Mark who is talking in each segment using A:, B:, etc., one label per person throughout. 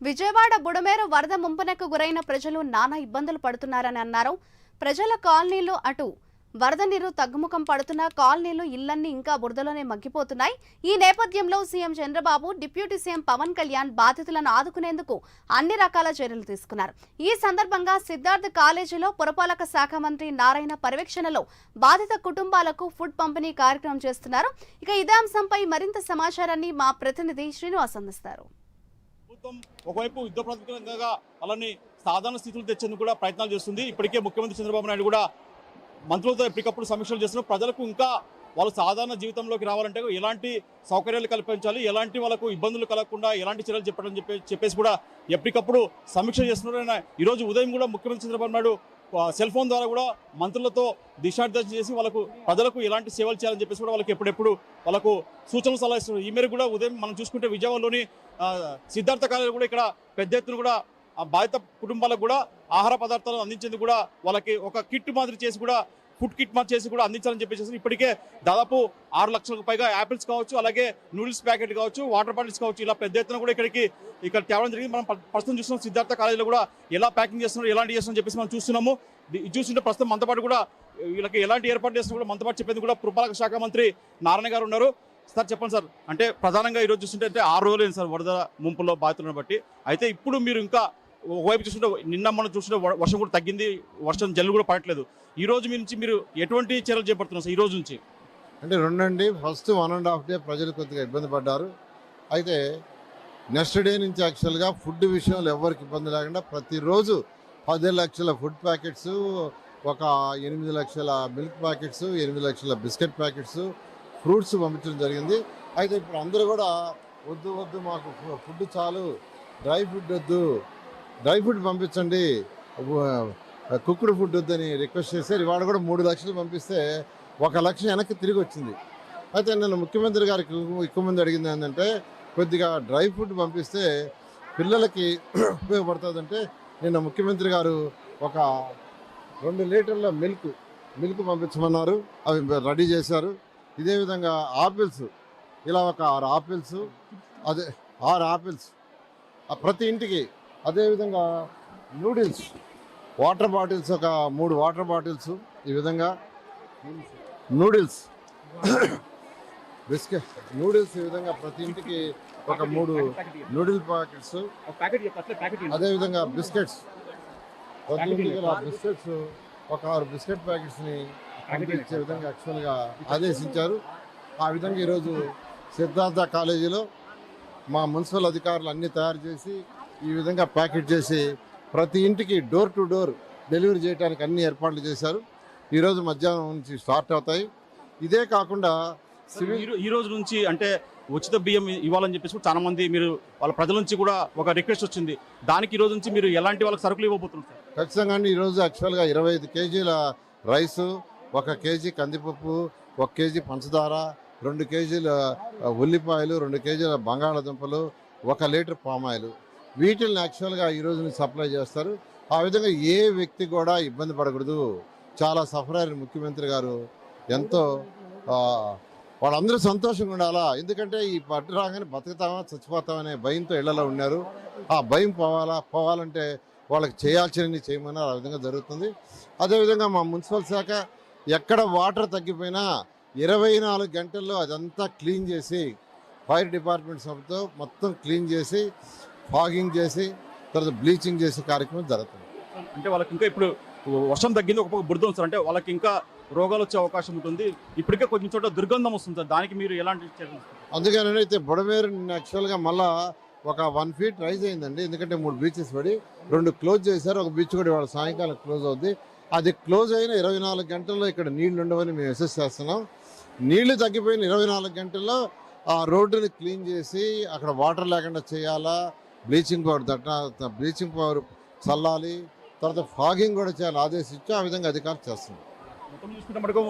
A: విజయవాడ బుడమేరు వరద ముంపునకు గురైన ప్రజలు నానా ఇబ్బందులు పడుతున్నారని అన్నారు. ప్రజల కాలనీలు అటు వరద నీరు తగ్గుముఖం పడుతున్న కాలనీలు ఇళ్లన్నీ ఇంకా బురదలోనే మగ్గిపోతున్నాయి. ఈ నేపథ్యంలో CM Chandrababu, deputy CM Pawan Kalyan బాధితులను ఆదుకునేందుకు అన్ని రకాల చర్యలు తీసుకున్నారు. ఈ సందర్భంగా సిద్ధార్థ్ కాలేజీలో పురపాలక శాఖ మంత్రి నారాయణ పర్యవేక్షణలో బాధిత కుటుంబాలకు ఫుడ్ పంపిణీ కార్యక్రమం చేస్తున్నారు. ఇక ఇదే అంశంపై మరింత సమాచారాన్ని మా ప్రతినిధి శ్రీనివాస్ అందిస్తారు.
B: ఒకవైపు యుద్ధ ప్రాతిపదికగా అలాని సాధారణ స్థితులు తెచ్చేందుకు కూడా ప్రయత్నాలు చేస్తుంది. ఇప్పటికే ముఖ్యమంత్రి చంద్రబాబు నాయుడు కూడా మంత్రులతో ఎప్పటికప్పుడు సమీక్షలు చేస్తున్నారు. ప్రజలకు ఇంకా వాళ్ళు సాధారణ జీవితంలోకి రావాలంటే ఎలాంటి సౌకర్యాలు కల్పించాలి, ఎలాంటి వాళ్ళకు ఇబ్బందులు కలగకుండా ఎలాంటి చర్యలు చెప్పేసి కూడా ఎప్పటికప్పుడు సమీక్ష చేస్తున్నారు. ఈరోజు ఉదయం కూడా ముఖ్యమంత్రి చంద్రబాబు నాయుడు సెల్ ఫోన్ ద్వారా కూడా మంత్రులతో దిశానిర్దేశం చేసి వాళ్ళకు ప్రజలకు ఎలాంటి సేవలు చేయాలని చెప్పేసి కూడా వాళ్ళకి ఎప్పుడెప్పుడు వాళ్ళకు సూచనలు సలహా ఇస్తున్నారు. ఈ మేరకు కూడా ఉదయం మనం చూసుకుంటే విజయవాడలోని సిద్ధార్థ కాలేజీలో కూడా ఇక్కడ పెద్ద ఎత్తున కూడా బాధిత కుటుంబాలకు కూడా ఆహార పదార్థాలు అందించేందుకు కూడా వాళ్ళకి ఒక కిట్ మాదిరి చేసి కూడా ఫుడ్ కిట్ మాదిరి చేసి కూడా అందించాలని చెప్పేసి ఇప్పటికే దాదాపు 6 లక్షలకు పైగా యాపిల్స్ కావచ్చు, అలాగే నూడిల్స్ ప్యాకెట్ కావచ్చు, వాటర్ బాటిల్స్ కావచ్చు, ఇలా పెద్ద ఎత్తున కూడా ఇక్కడ తేవడం జరిగింది. మనం ప్రస్తుతం చూస్తున్నాం సిద్ధార్థ కాలేజీలో కూడా ఎలా ప్యాకింగ్ చేస్తున్నారు, ఎలాంటి చేస్తున్నారని చెప్పేసి మనం చూస్తున్నాము. చూస్తుంటే ప్రస్తుతం మనతో పాటు కూడా వీళ్ళకి ఎలాంటి ఏర్పాటు చేస్తున్నా కూడా మనతో పాటు చెప్పేందుకు కూడా పురపాలక శాఖ మంత్రి నారాయణ గారు ఉన్నారు. సార్ చెప్పండి సార్, అంటే ప్రధానంగా ఈరోజు చూస్తుంటే 6 రోజులైంది సార్ వరద ముంపులో బాధితులను బట్టి. అయితే ఇప్పుడు మీరు ఇంకా ఒకవైపు చూస్తుంటే నిన్న మనం చూస్తుంటే వర్షం కూడా తగ్గింది, వర్షం జల్లు కూడా పడట్లేదు. ఈ రోజు నుంచి మీరు ఎటువంటి చర్యలు చేపడుతున్నారు సార్ ఈ రోజు నుంచి?
C: అంటే రెండండి, ఫస్ట్ 1.5 డే ప్రజలు కొద్దిగా ఇబ్బంది పడ్డారు. అయితే నెక్స్ట్ డే నుంచి యాక్చువల్గా ఫుడ్ విషయంలో ఎవరికి ఇబ్బంది లేకుండా ప్రతిరోజు 10 లక్షల ఫుడ్ ప్యాకెట్స్, ఒక 8 లక్షల మిల్క్ ప్యాకెట్స్, 8 లక్షల బిస్కెట్ ప్యాకెట్స్, ఫ్రూట్స్ పంపించడం జరిగింది. అయితే ఇప్పుడు అందరూ కూడా వద్దు మాకు ఫుడ్ చాలు, డ్రై ఫుడ్ వద్దు, డ్రై ఫుడ్ పంపించండి, కుక్డ్ ఫుడ్ వద్దని రిక్వెస్ట్ చేశారు. ఇవాళ కూడా 3 లక్షలు పంపిస్తే 1 లక్ష వెనక్కి తిరిగి వచ్చింది. అయితే నేను ముఖ్యమంత్రి గారికి ఎక్కువ మంది అడిగింది ఏంటంటే కొద్దిగా డ్రై ఫుడ్ పంపిస్తే పిల్లలకి ఉపయోగపడుతుందంటే నిన్న ముఖ్యమంత్రి గారు ఒక 2 లీటర్ల మిల్క్ పంపించమన్నారు. అవి రెడీ చేశారు. ఇదే విధంగా ఆపిల్స్, ఇలా ఒక 6 ఆపిల్స్, అదే 6 ఆపిల్స్ ప్రతి ఇంటికి. అదేవిధంగా నూడిల్స్, వాటర్ బాటిల్స్, ఒక 3 వాటర్ బాటిల్స్, ఈ విధంగా నూడిల్స్, బిస్కెట్ నూడిల్స్, ఈ విధంగా ప్రతి ఇంటికి ఒక 3 నూడిల్ ప్యాకెట్స్, అదేవిధంగా బిస్కెట్స్, ప్రతి ఇంటికి బిస్కెట్స్ ఒక 6 బిస్కెట్ ప్యాకెట్స్ని పంపించే విధంగా యాక్చువల్గా ఆదేశించారు. ఆ విధంగా ఈరోజు సిద్ధార్థ కాలేజీలో మా మున్సిపల్ అధికారులు అన్నీ తయారు చేసి ఈ విధంగా ప్యాకెట్ చేసి ప్రతి ఇంటికి డోర్ టు డోర్ డెలివరీ చేయడానికి అన్ని ఏర్పాట్లు చేశారు. ఈరోజు మధ్యాహ్నం నుంచి స్టార్ట్ అవుతాయి. ఇదే కాకుండా
B: ఈ రోజు నుంచి అంటే ఉచిత బియ్యం ఇవ్వాలని చెప్పేసి చాలా మంది మీరు వాళ్ళ ప్రజల నుంచి కూడా ఒక రిక్వెస్ట్ వచ్చింది. దానికి ఈ రోజు నుంచి మీరు ఎలాంటి వాళ్ళకి సరుకులు ఇవ్వబోతున్నారు?
C: ఖచ్చితంగా ఈరోజు యాక్చువల్గా 25 కేజీల రైసు, 1 కేజీ కందిపప్పు, 1 కేజీ పంచదార, 2 కేజీల ఉల్లిపాయలు, 2 కేజీల బంగాళాదుంపలు, 1 లీటర్ పామాయిల్, వీటిని యాక్చువల్గా ఈ రోజు నుంచి సప్లై చేస్తారు. ఆ విధంగా ఏ వ్యక్తి కూడా ఇబ్బంది పడకూడదు. చాలా సఫర్ అయ్యారు ముఖ్యమంత్రి గారు. ఎంతో వాళ్ళందరూ సంతోషంగా ఉండాలా. ఎందుకంటే ఈ పట్టు రాగానే బతుకుతామా చచ్చిపోతామనే భయంతో ఇళ్లలో ఉన్నారు. ఆ భయం పోవాలంటే వాళ్ళకి చేయాల్సినవి చేయమన్నారు. ఆ విధంగా జరుగుతుంది. అదేవిధంగా మా మున్సిపల్ శాఖ ఎక్కడ వాటర్ తగ్గిపోయినా 24 గంటల్లో అదంతా క్లీన్ చేసి ఫైర్ డిపార్ట్మెంట్ సభ్యులతో మొత్తం క్లీన్ చేసి ఫాగింగ్ చేసి తర్వాత బ్లీచింగ్ చేసే కార్యక్రమం జరుగుతుంది.
B: అంటే వాళ్ళకి ఇంకా ఇప్పుడు వర్షం తగ్గింది, ఒక బురద ఉంది సార్, అంటే వాళ్ళకి ఇంకా రోగాలు వచ్చే అవకాశం ఉంటుంది. ఇప్పటికే కొంచెం చోట దుర్గంధం వస్తుంది సార్, దానికి మీరు ఎలాంటి చర్యలు?
C: అందుకని అయితే బుడమేరు యాక్చువల్గా మళ్ళా ఒక 1 ఫీట్ రైజ్ అయిందండి. ఎందుకంటే 3 బీచెస్ పడి 2 క్లోజ్ చేశారు. ఒక బీచ్ కూడా ఇవాళ సాయంకాలం క్లోజ్ అవుద్ది. అది క్లోజ్ అయిన 24 గంటల్లో ఇక్కడ నీళ్లు ఉండవని మేము అసెస్ చేస్తున్నాం. నీళ్లు తగ్గిపోయిన 24 గంటల్లో ఆ రోడ్డుని క్లీన్ చేసి అక్కడ వాటర్ లేకుండా చేయాలా, బ్లీచింగ్ పౌడర్ చల్లాలి, తర్వాత ఫాగింగ్ కూడా చేయాలి ఆదేశించి ఆ విధంగా అధికారులు చేస్తున్నారు.
B: మొత్తం చూసుకుంటే మనకు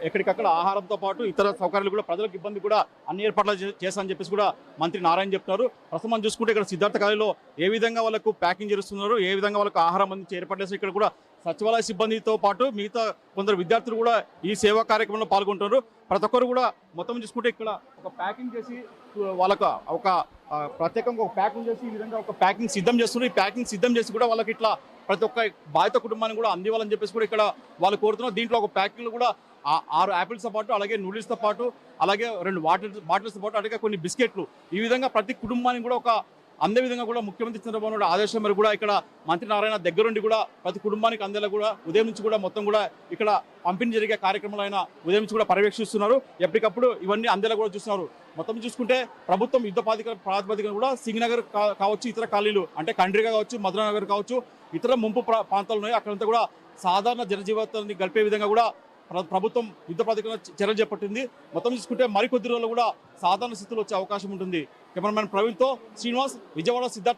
B: ఎక్కడికక్కడ ఆహారంతో పాటు ఇతర సౌకర్యాలు కూడా ప్రజలకు ఇబ్బంది కూడా అన్ని ఏర్పాట్లు చేస్తామని చెప్పేసి కూడా మంత్రి నారాయణ చెప్తున్నారు. ప్రస్తుతం మనం చూసుకుంటే ఇక్కడ సిద్ధార్థ కాలేజీలో ఏ విధంగా వాళ్ళకు ప్యాకింగ్ చేస్తున్నారు, ఏ విధంగా వాళ్ళకు ఆహారం అందించి ఏర్పాటు చేస్తారు. ఇక్కడ కూడా సచివాలయ సిబ్బందితో పాటు మిగతా కొందరు విద్యార్థులు కూడా ఈ సేవా కార్యక్రమంలో పాల్గొంటున్నారు. ప్రతి ఒక్కరు కూడా మొత్తం చూసుకుంటే ఇక్కడ ఒక ప్యాకింగ్ చేసి వాళ్ళకు ఒక ప్రత్యేకంగా ఒక ప్యాకింగ్ చేసి ఈ విధంగా ఒక ప్యాకింగ్ సిద్ధం చేస్తున్నారు. ఈ ప్యాకింగ్ సిద్ధం చేసి కూడా వాళ్ళకి ఇట్లా ప్రతి ఒక్క బాధిత కుటుంబాన్ని కూడా అందివ్వాలని చెప్పేసి కూడా ఇక్కడ వాళ్ళు కోరుతున్నారు. దీంట్లో ఒక ప్యాకింగ్లో కూడా 6 యాపిల్స్తో పాటు అలాగే నూడిల్స్తో పాటు అలాగే 2 బాటిల్స్తో పాటు అలాగే కొన్ని బిస్కెట్లు ఈ విధంగా ప్రతి కుటుంబానికి కూడా ఒక అందే విధంగా కూడా ముఖ్యమంత్రి చంద్రబాబు నాయుడు ఆదేశం మేరకు కూడా ఇక్కడ మంత్రి నారాయణ దగ్గరుండి కూడా ప్రతి కుటుంబానికి అందేలా కూడా ఉదయం నుంచి కూడా మొత్తం కూడా ఇక్కడ పంపిణీ జరిగే కార్యక్రమాలు ఆయన ఉదయం నుంచి కూడా పర్యవేక్షిస్తున్నారు. ఎప్పటికప్పుడు ఇవన్నీ అందేలా కూడా చూస్తున్నారు. మొత్తం చూసుకుంటే ప్రభుత్వం యుద్ధ ప్రాతిపదికన కూడా సింగనగర్ కావచ్చు, ఇతర కాలనీలు అంటే కండ్రిగా కావచ్చు, మధురానగర్ కావచ్చు, ఇతర ముంపు ప్రాంతాలు ఉన్నాయి. అక్కడంతా కూడా సాధారణ జనజీవితాన్ని గడిపే విధంగా కూడా ప్రభుత్వం యుద్ధ ప్రాతిపదికన చర్యలు చేపట్టింది. మొత్తం చూసుకుంటే మరికొద్ది రోజులు కూడా సాధారణ స్థితిలో వచ్చే అవకాశం ఉంటుంది. కెమెరామెన్ ప్రవీణ్తో శ్రీనివాస్, విజయవాడ సిద్ధార్థ.